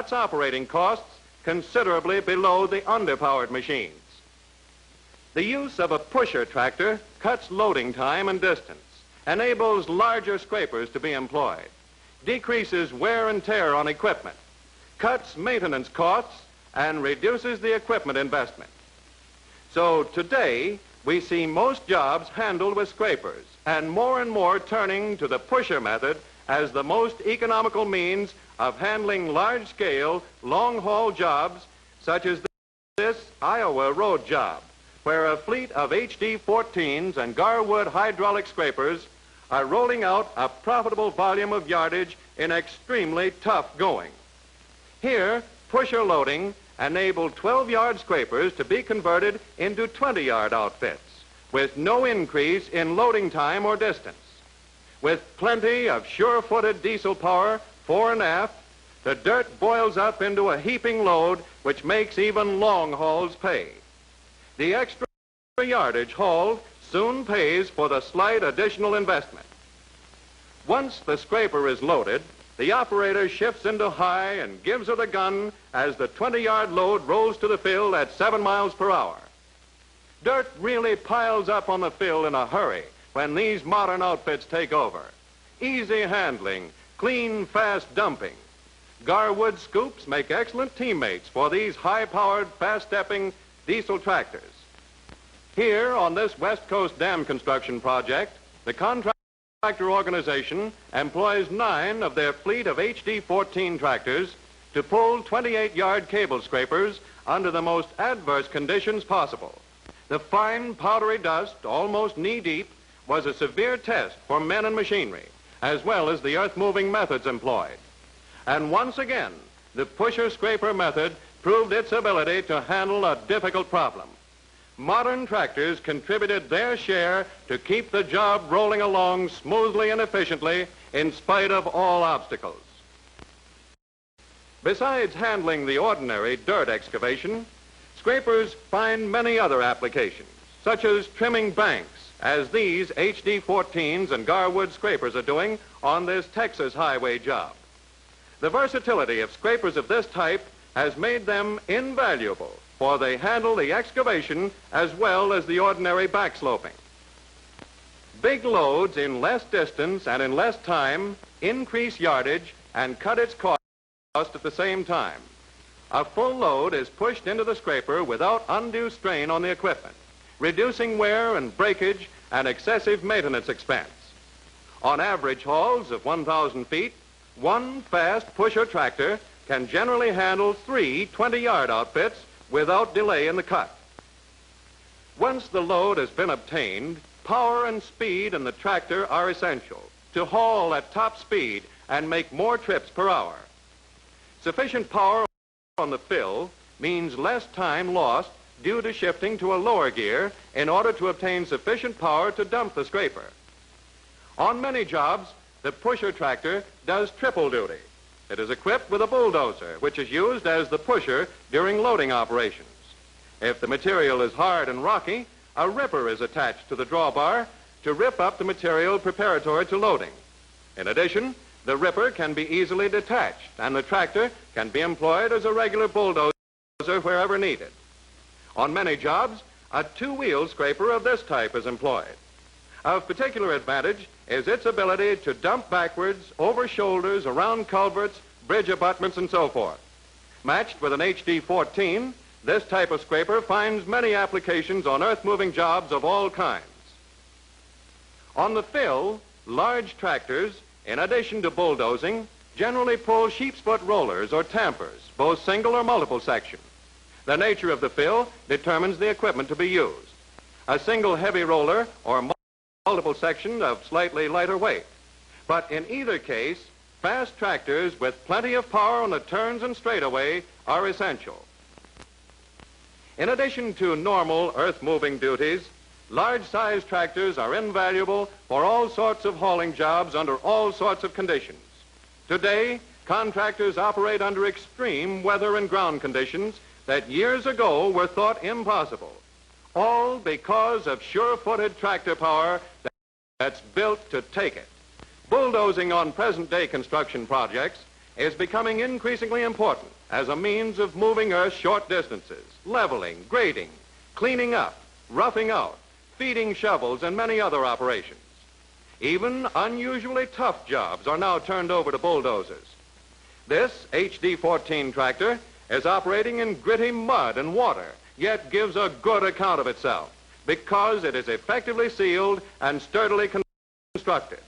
cuts operating costs considerably below the underpowered machines. The use of a pusher tractor cuts loading time and distance, enables larger scrapers to be employed, decreases wear and tear on equipment, cuts maintenance costs, and reduces the equipment investment. So today, we see most jobs handled with scrapers, and more turning to the pusher method as the most economical means of handling large-scale, long-haul jobs such as this Iowa road job, where a fleet of HD-14s and Garwood hydraulic scrapers are rolling out a profitable volume of yardage in extremely tough going. Here, pusher loading enabled 12-yard scrapers to be converted into 20-yard outfits with no increase in loading time or distance. With plenty of sure-footed diesel power fore and aft, the dirt boils up into a heaping load which makes even long hauls pay. The extra yardage hauled soon pays for the slight additional investment. Once the scraper is loaded, the operator shifts into high and gives her the gun as the 20-yard load rolls to the fill at 7 miles per hour. Dirt really piles up on the fill in a hurry when these modern outfits take over. Easy handling, clean, fast dumping. Garwood scoops make excellent teammates for these high-powered, fast-stepping diesel tractors. Here on this West Coast dam construction project, the contractor organization employs 9 of their fleet of HD-14 tractors to pull 28-yard cable scrapers under the most adverse conditions possible. The fine, powdery dust, almost knee-deep, was a severe test for men and machinery, as well as the earth-moving methods employed. And once again, the pusher scraper method proved its ability to handle a difficult problem. Modern tractors contributed their share to keep the job rolling along smoothly and efficiently in spite of all obstacles. Besides handling the ordinary dirt excavation, scrapers find many other applications, such as trimming banks, as these HD-14s and Garwood scrapers are doing on this Texas highway job. The versatility of scrapers of this type has made them invaluable, for they handle the excavation as well as the ordinary backsloping. Big loads in less distance and in less time increase yardage and cut its cost at the same time. A full load is pushed into the scraper without undue strain on the equipment, reducing wear and breakage and excessive maintenance expense. On average hauls of 1,000 feet, one fast pusher tractor can generally handle 3 20-yard outfits without delay in the cut. Once the load has been obtained, power and speed in the tractor are essential to haul at top speed and make more trips per hour. Sufficient power on the fill means less time lost due to shifting to a lower gear in order to obtain sufficient power to dump the scraper. On many jobs, the pusher tractor does triple duty. It is equipped with a bulldozer, which is used as the pusher during loading operations. If the material is hard and rocky, a ripper is attached to the drawbar to rip up the material preparatory to loading. In addition, the ripper can be easily detached, and the tractor can be employed as a regular bulldozer wherever needed. On many jobs, a 2-wheel scraper of this type is employed. Of particular advantage is its ability to dump backwards, over shoulders, around culverts, bridge abutments, and so forth. Matched with an HD-14, this type of scraper finds many applications on earth-moving jobs of all kinds. On the fill, large tractors, in addition to bulldozing, generally pull sheep's foot rollers or tampers, both single or multiple section. The nature of the fill determines the equipment to be used. A single heavy roller or multiple section of slightly lighter weight. But in either case, fast tractors with plenty of power on the turns and straightaway are essential. In addition to normal earth-moving duties, large-sized tractors are invaluable for all sorts of hauling jobs under all sorts of conditions. Today, contractors operate under extreme weather and ground conditions that years ago were thought impossible, all because of sure-footed tractor power that's built to take it. Bulldozing on present-day construction projects is becoming increasingly important as a means of moving earth short distances, leveling, grading, cleaning up, roughing out, feeding shovels, and many other operations. Even unusually tough jobs are now turned over to bulldozers. This HD-14 tractor is operating in gritty mud and water, yet gives a good account of itself because it is effectively sealed and sturdily constructed.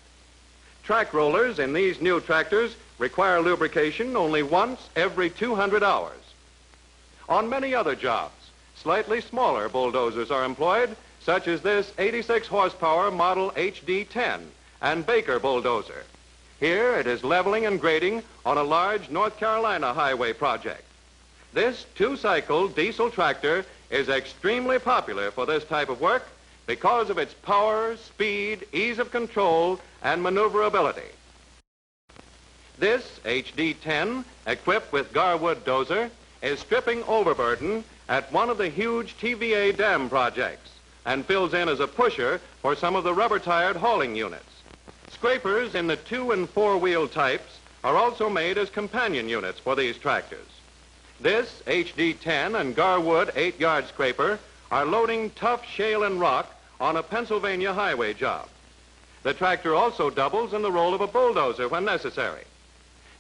Track rollers in these new tractors require lubrication only once every 200 hours. On many other jobs, slightly smaller bulldozers are employed, such as this 86 horsepower model HD-10 and Baker bulldozer. Here it is leveling and grading on a large North Carolina highway project. This two-cycle diesel tractor is extremely popular for this type of work because of its power, speed, ease of control, and maneuverability. This HD-10, equipped with Garwood dozer, is stripping overburden at one of the huge TVA dam projects and fills in as a pusher for some of the rubber-tired hauling units. Scrapers in the 2- and 4-wheel types are also made as companion units for these tractors. This HD-10 and Garwood 8-yard scraper are loading tough shale and rock on a Pennsylvania highway job. The tractor also doubles in the role of a bulldozer when necessary.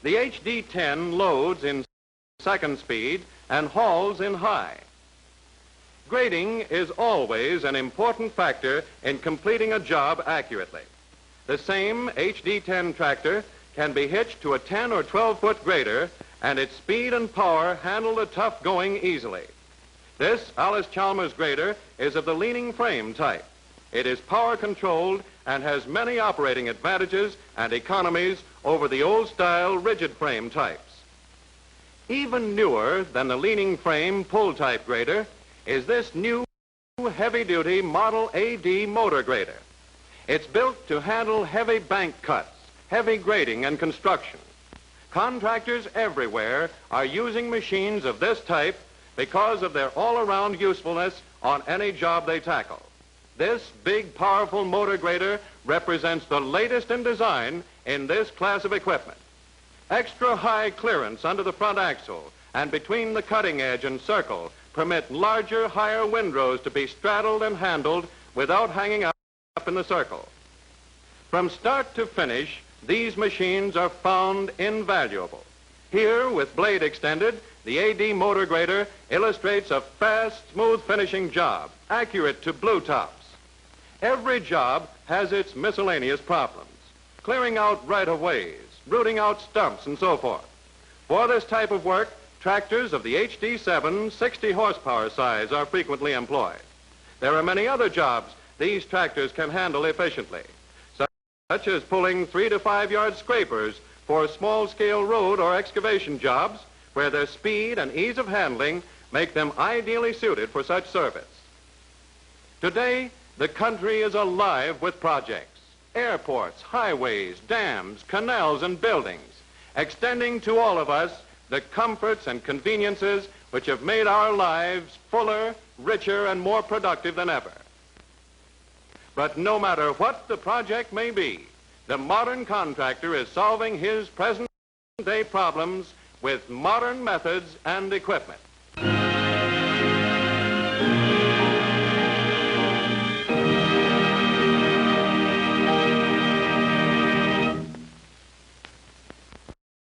The HD-10 loads in second speed and hauls in high. Grading is always an important factor in completing a job accurately. The same HD-10 tractor can be hitched to a 10 or 12-foot grader, and its speed and power handle the tough going easily. This Allis-Chalmers grader is of the leaning frame type. It is power controlled and has many operating advantages and economies over the old-style rigid frame types. Even newer than the leaning frame pull-type grader is this new heavy-duty Model AD motor grader. It's built to handle heavy bank cuts, heavy grading and construction. Contractors everywhere are using machines of this type because of their all-around usefulness on any job they tackle. This big, powerful motor grader represents the latest in design in this class of equipment. Extra high clearance under the front axle and between the cutting edge and circle permit larger, higher windrows to be straddled and handled without hanging up in the circle. From start to finish, these machines are found invaluable. Here, with blade extended, the AD motor grader illustrates a fast, smooth finishing job, accurate to blue tops. Every job has its miscellaneous problems, clearing out right-of-ways, rooting out stumps, and so forth. For this type of work, tractors of the HD-7 60 horsepower size are frequently employed. There are many other jobs these tractors can handle efficiently, such as pulling 3- to 5-yard scrapers for small-scale road or excavation jobs where their speed and ease of handling make them ideally suited for such service. Today, the country is alive with projects, airports, highways, dams, canals, and buildings, extending to all of us the comforts and conveniences which have made our lives fuller, richer, and more productive than ever. But no matter what the project may be, the modern contractor is solving his present-day problems with modern methods and equipment.